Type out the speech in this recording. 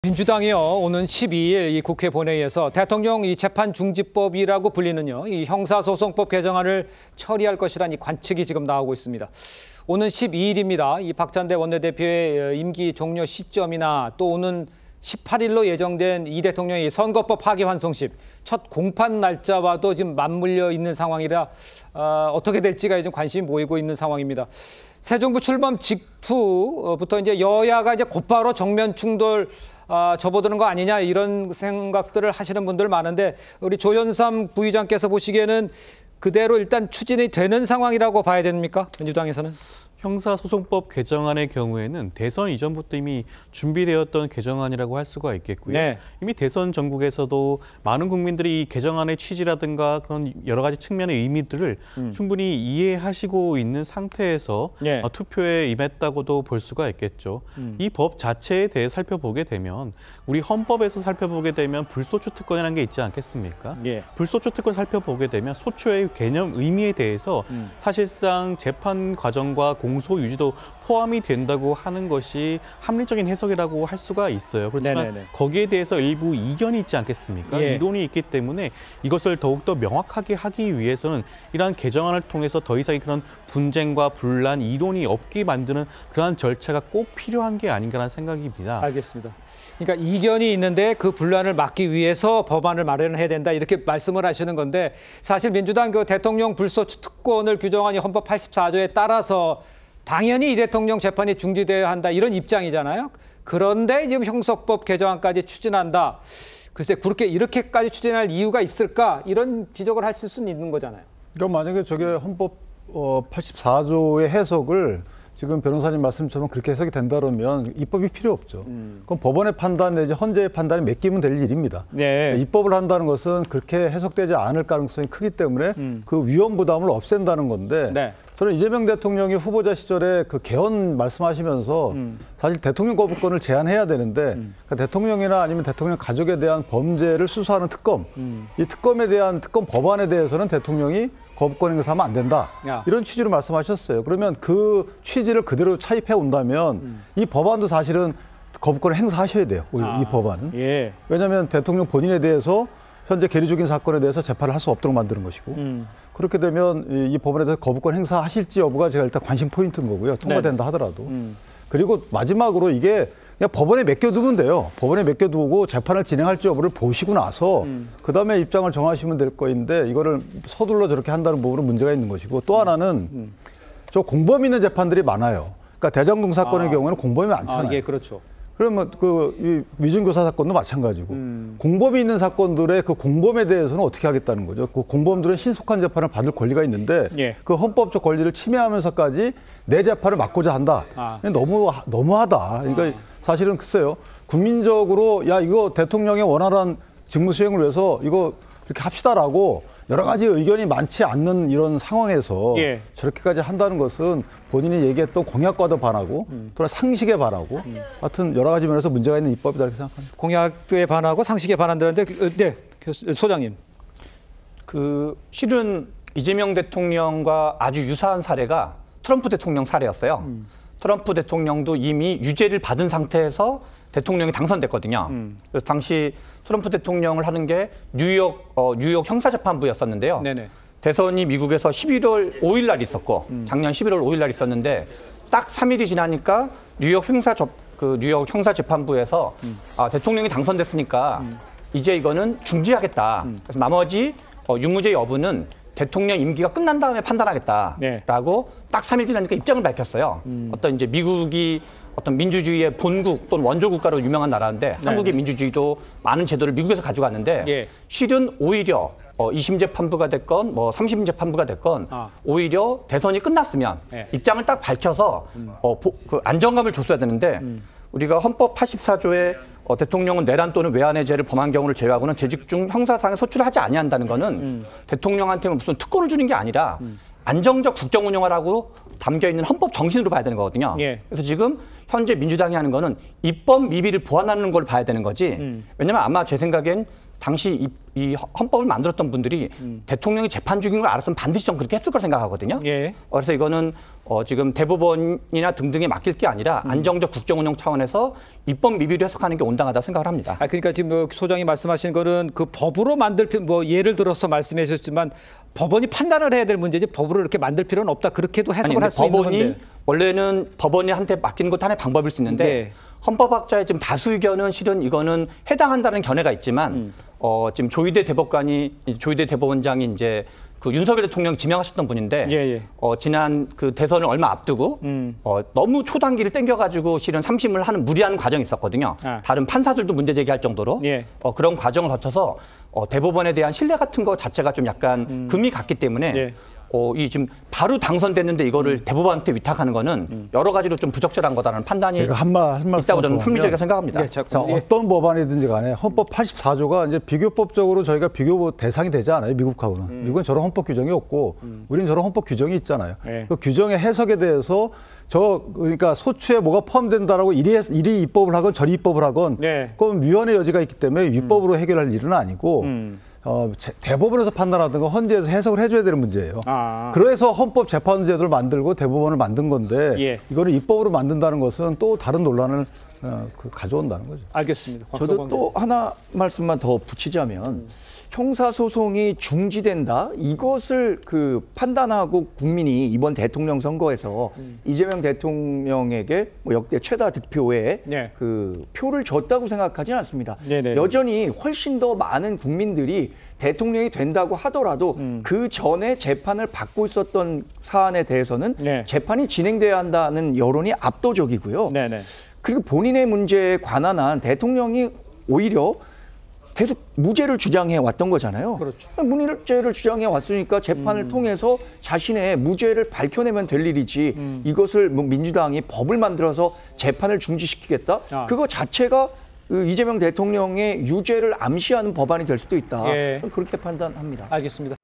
민주당이요, 오는 12일 이 국회 본회의에서 대통령 이 재판중지법이라고 불리는요, 이 형사소송법 개정안을 처리할 것이라는 이 관측이 지금 나오고 있습니다. 오는 12일입니다. 이 박찬대 원내대표의 임기 종료 시점이나 또 오는 18일로 예정된 이 대통령의 선거법 파기환송심 첫 공판 날짜와도 지금 맞물려 있는 상황이라 어떻게 될지가 좀 관심이 모이고 있는 상황입니다. 새 정부 출범 직후부터 이제 여야가 이제 곧바로 정면 충돌 접어드는 거 아니냐 이런 생각들을 하시는 분들 많은데 우리 조현삼 부의장께서 보시기에는 그대로 일단 추진이 되는 상황이라고 봐야 됩니까? 민주당에서는? 형사소송법 개정안의 경우에는 대선 이전부터 이미 준비되었던 개정안이라고 할 수가 있겠고요. 네. 이미 대선 전국에서도 많은 국민들이 이 개정안의 취지라든가 그런 여러 가지 측면의 의미들을 충분히 이해하시고 있는 상태에서 네. 투표에 임했다고도 볼 수가 있겠죠. 이 법 자체에 대해 살펴보게 되면 우리 헌법에서 살펴보게 되면 불소추 특권이라는 게 있지 않겠습니까? 예. 불소추 특권 살펴보게 되면 소추의 개념, 의미에 대해서 사실상 재판 과정과 공소 유지도 포함이 된다고 하는 것이 합리적인 해석이라고 할 수가 있어요. 그렇지만 네네네. 거기에 대해서 일부 이견이 있지 않겠습니까? 예. 이론이 있기 때문에 이것을 더욱더 명확하게 하기 위해서는 이러한 개정안을 통해서 더 이상의 그런 분쟁과 분란, 이론이 없게 만드는 그러한 절차가 꼭 필요한 게 아닌가라는 생각입니다. 알겠습니다. 그러니까 이견이 있는데 그 분란을 막기 위해서 법안을 마련해야 된다 이렇게 말씀을 하시는 건데 사실 민주당 그 대통령 불소추 특권을 규정한 이 헌법 84조에 따라서 당연히 이 대통령 재판이 중지되어야 한다 이런 입장이잖아요. 그런데 지금 형사법 개정안까지 추진한다. 글쎄 그렇게 이렇게까지 추진할 이유가 있을까 이런 지적을 하실 수는 있는 거잖아요. 그러니까 만약에 저게 헌법 84조의 해석을 지금 변호사님 말씀처럼 그렇게 해석이 된다면 입법이 필요 없죠. 그럼 법원의 판단 내지 헌재의 판단이 맡기면 될 일입니다. 네. 입법을 한다는 것은 그렇게 해석되지 않을 가능성이 크기 때문에 그 위헌 부담을 없앤다는 건데 네. 저는 이재명 대통령이 후보자 시절에 그 개헌 말씀하시면서 사실 대통령 거부권을 제한해야 되는데 그러니까 대통령이나 아니면 대통령 가족에 대한 범죄를 수사하는 특검, 이 특검에 대한 특검 법안에 대해서는 대통령이 거부권 행사하면 안 된다. 이런 취지로 말씀하셨어요. 그러면 그 취지를 그대로 차입해 온다면 이 법안도 사실은 거부권을 행사하셔야 돼요. 이 법안은. 예. 왜냐하면 대통령 본인에 대해서 현재 계리 중인 사건에 대해서 재판을 할 수 없도록 만드는 것이고 그렇게 되면 이 법안에 대해서 거부권 행사하실지 여부가 제가 일단 관심 포인트인 거고요. 통과된다 하더라도. 그리고 마지막으로 이게 그냥 법원에 맡겨두면 돼요. 법원에 맡겨두고 재판을 진행할지 여부를 보시고 나서 그다음에 입장을 정하시면 될 거인데 이거를 서둘러 저렇게 한다는 부분은 문제가 있는 것이고 또 하나는 저 공범 있는 재판들이 많아요. 그러니까 대장동 사건의 경우에는 공범이 많잖아요. 예, 그렇죠. 그러면 이 위증교사 사건도 마찬가지고 공범이 있는 사건들의 그 공범에 대해서는 어떻게 하겠다는 거죠. 그 공범들은 신속한 재판을 받을 권리가 있는데 예. 그 헌법적 권리를 침해하면서까지 내 재판을 막고자 한다. 너무하다. 그러니까 사실은 글쎄요. 국민적으로 야 이거 대통령의 원활한 직무 수행을 위해서 이거 이렇게 합시다라고 여러 가지 의견이 많지 않는 이런 상황에서 예. 저렇게까지 한다는 것은 본인이 얘기했던 공약과도 반하고 또 상식에 반하고 하여튼 여러 가지 면에서 문제가 있는 입법이다 이렇게 생각합니다. 공약에 반하고 상식에 반한다는데 네, 소장님. 실은 이재명 대통령과 아주 유사한 사례가 트럼프 대통령 사례였어요. 트럼프 대통령도 이미 유죄를 받은 상태에서 대통령이 당선됐거든요. 그래서 당시 트럼프 대통령을 하는 게 뉴욕 형사재판부였었는데요. 네네. 대선이 미국에서 11월 5일 날 있었고 작년 11월 5일 날 있었는데 딱 3일이 지나니까 뉴욕 형사재판부에서 대통령이 당선됐으니까 이제 이거는 중지하겠다. 그래서 나머지 유무죄 여부는 대통령 임기가 끝난 다음에 판단하겠다라고 네. 딱 3일 지나니까 입장을 밝혔어요. 어떤 이제 미국이 어떤 민주주의의 본국 또는 원조 국가로 유명한 나라인데 한국의 민주주의도 많은 제도를 미국에서 가져갔는데 예. 실은 오히려 2심 재판부가 됐건 뭐 3심 재판부가 됐건 오히려 대선이 끝났으면 예. 입장을 딱 밝혀서 그 안정감을 줬어야 되는데 우리가 헌법 84조에 대통령은 내란 또는 외환의 죄를 범한 경우를 제외하고는 재직 중 형사상에 소출을 하지 아니한다는 거는 대통령한테 무슨 특권을 주는 게 아니라 안정적 국정 운영하라고 담겨 있는 헌법 정신으로 봐야 되는 거거든요. 예. 그래서 지금 현재 민주당이 하는 거는 입법 미비를 보완하는 걸 봐야 되는 거지. 왜냐면 아마 제 생각엔 당시 이 헌법을 만들었던 분들이 대통령이 재판 중인 걸 알았으면 반드시 좀 그렇게 했을 걸 생각하거든요. 예. 그래서 이거는 지금 대법원이나 등등에 맡길 게 아니라 안정적 국정 운영 차원에서 입법 미비로 해석하는 게 온당하다고 생각을 합니다. 그러니까 지금 뭐 소장이 말씀하신 거는 그 법으로 만들 뭐 예를 들어서 말씀해 주셨지만 법원이 판단을 해야 될 문제지 법으로 이렇게 만들 필요는 없다. 그렇게도 해석을 할 수 있는 건데. 법원이 원래는 법원한테 맡기는 것도 하나의 방법일 수 있는데 네. 헌법학자의 지금 다수 의견은 실은 이거는 해당한다는 견해가 있지만 지금 조희대 대법원장이 이제 그 윤석열 대통령 지명하셨던 분인데 예. 지난 그 대선을 얼마 앞두고 너무 초단기를 땡겨가지고 실은 3심을 하는 무리한 과정이 있었거든요. 다른 판사들도 문제 제기할 정도로 예. 그런 과정을 거쳐서 대법원에 대한 신뢰 같은 거 자체가 좀 약간 금이 갔기 때문에 예. 이 지금 바로 당선됐는데 이거를 대법원한테 위탁하는 거는 여러 가지로 좀 부적절한 거다라는 판단이 제가 한 말씀 있다고 저는 합리적이라고 생각합니다. 예, 자, 어떤 법안이든지 간에 헌법 84조가 이제 비교법적으로 저희가 비교 대상이 되지 않아요. 미국하고는. 미국은 저런 헌법 규정이 없고 우리는 저런 헌법 규정이 있잖아요. 예. 그 규정의 해석에 대해서 그러니까 소추에 뭐가 포함된다라고 이리 입법을 하건 저리 입법을 하건 예. 그건 위헌의 여지가 있기 때문에 위법으로 해결할 일은 아니고 대법원에서 판단하든가 헌재에서 해석을 해줘야 되는 문제예요. 그래서 헌법재판제도를 만들고 대법원을 만든 건데 예. 이거를 입법으로 만든다는 것은 또 다른 논란을 가져온다는 거죠. 알겠습니다. 저도 또 하나 말씀만 더 붙이자면 형사소송이 중지된다 이것을 그 판단하고 국민이 이번 대통령 선거에서 이재명 대통령에게 뭐 역대 최다 득표에 네. 그 표를 줬다고 생각하지는 않습니다. 네네. 여전히 훨씬 더 많은 국민들이 대통령이 된다고 하더라도 그 전에 재판을 받고 있었던 사안에 대해서는 네. 재판이 진행돼야 한다는 여론이 압도적이고요. 네네. 그리고 본인의 문제에 관한 한 대통령이 오히려 계속 무죄를 주장해 왔던 거잖아요. 그렇죠. 무죄를 주장해 왔으니까 재판을 통해서 자신의 무죄를 밝혀내면 될 일이지 이것을 뭐 민주당이 법을 만들어서 재판을 중지시키겠다? 그거 자체가 이재명 대통령의 유죄를 암시하는 법안이 될 수도 있다. 예. 그렇게 판단합니다. 알겠습니다.